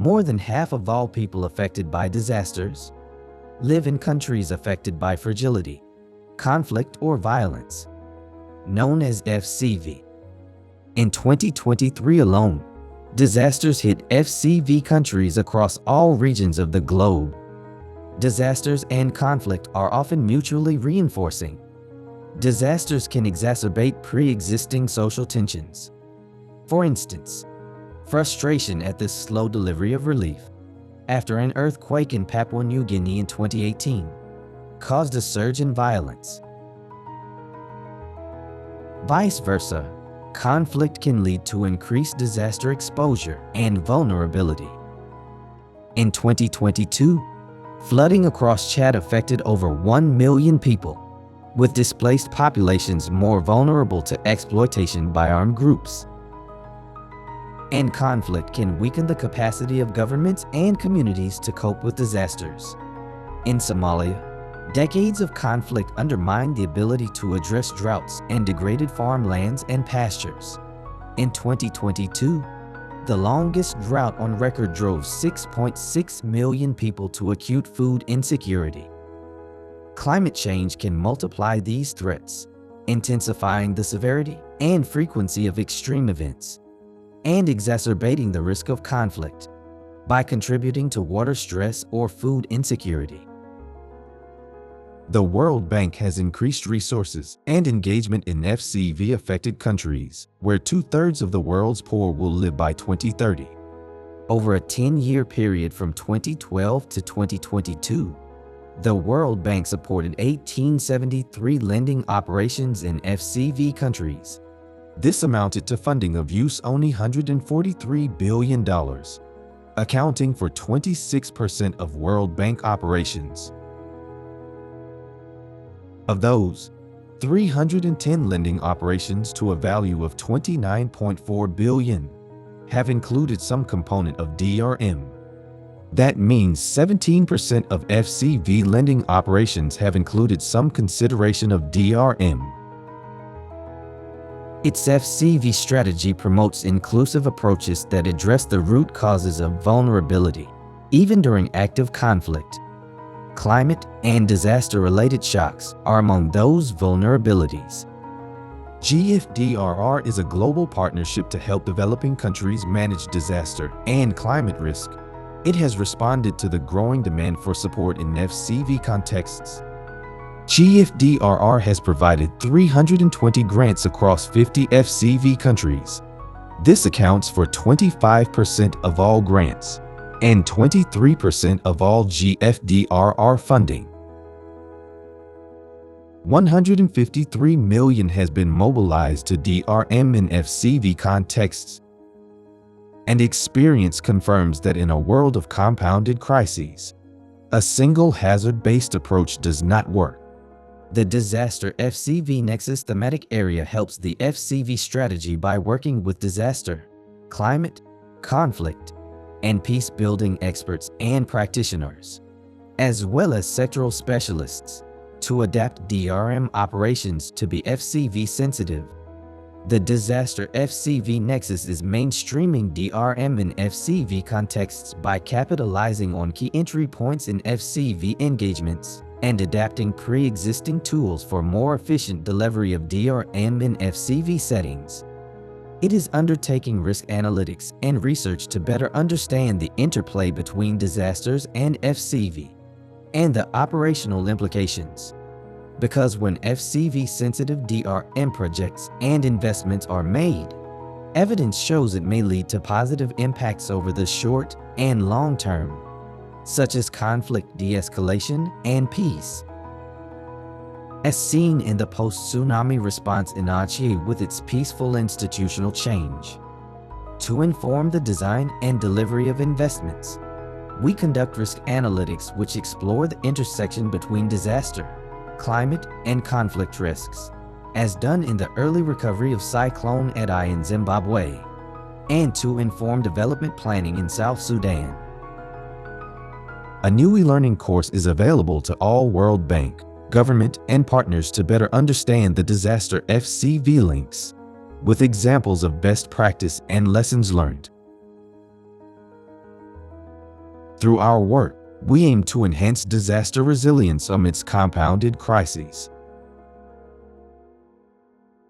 More than half of all people affected by disasters live in countries affected by fragility, conflict, or violence, known as FCV. In 2023 alone, disasters hit FCV countries across all regions of the globe. Disasters and conflict are often mutually reinforcing. Disasters can exacerbate pre-existing social tensions. For instance, frustration at the slow delivery of relief after an earthquake in Papua New Guinea in 2018 caused a surge in violence. Vice versa, conflict can lead to increased disaster exposure and vulnerability. In 2022, flooding across Chad affected over 1 million people, with displaced populations more vulnerable to exploitation by armed groups. And conflict can weaken the capacity of governments and communities to cope with disasters. In Somalia, decades of conflict undermined the ability to address droughts and degraded farmlands and pastures. In 2022, the longest drought on record drove 6.6 million people to acute food insecurity. Climate change can multiply these threats, intensifying the severity and frequency of extreme events, and exacerbating the risk of conflict by contributing to water stress or food insecurity. The World Bank has increased resources and engagement in FCV-affected countries, where 2/3 of the world's poor will live by 2030. Over a 10-year period from 2012 to 2022, the World Bank supported 1873 lending operations in FCV countries. This amounted to funding of use-only $143 billion, accounting for 26% of World Bank operations. Of those, 310 lending operations to a value of $29.4 billion have included some component of DRM. That means 17% of FCV lending operations have included some consideration of DRM. Its FCV strategy promotes inclusive approaches that address the root causes of vulnerability, even during active conflict. Climate and disaster-related shocks are among those vulnerabilities. GFDRR is a global partnership to help developing countries manage disaster and climate risk. It has responded to the growing demand for support in FCV contexts. GFDRR has provided 320 grants across 50 FCV countries. This accounts for 25% of all grants and 23% of all GFDRR funding. $153 million has been mobilized to DRM in FCV contexts. And experience confirms that in a world of compounded crises, a single hazard-based approach does not work. The Disaster-FCV Nexus Thematic Area helps the FCV strategy by working with disaster, climate, conflict, and peace-building experts and practitioners, as well as sectoral specialists, to adapt DRM operations to be FCV sensitive. The Disaster-FCV Nexus is mainstreaming DRM in FCV contexts by capitalizing on key entry points in FCV engagements and adapting pre-existing tools for more efficient delivery of DRM in FCV settings. It is undertaking risk analytics and research to better understand the interplay between disasters and FCV and the operational implications. Because when FCV-sensitive DRM projects and investments are made, evidence shows it may lead to positive impacts over the short and long term, such as conflict de-escalation and peace. As seen in the post-tsunami response in Aceh with its peaceful institutional change. To inform the design and delivery of investments, we conduct risk analytics which explore the intersection between disaster, climate, and conflict risks, as done in the early recovery of Cyclone Idai in Zimbabwe, and to inform development planning in South Sudan. A new e-learning course is available to all World Bank, government, and partners to better understand the Disaster-FCV links, with examples of best practice and lessons learned. Through our work, we aim to enhance disaster resilience amidst compounded crises.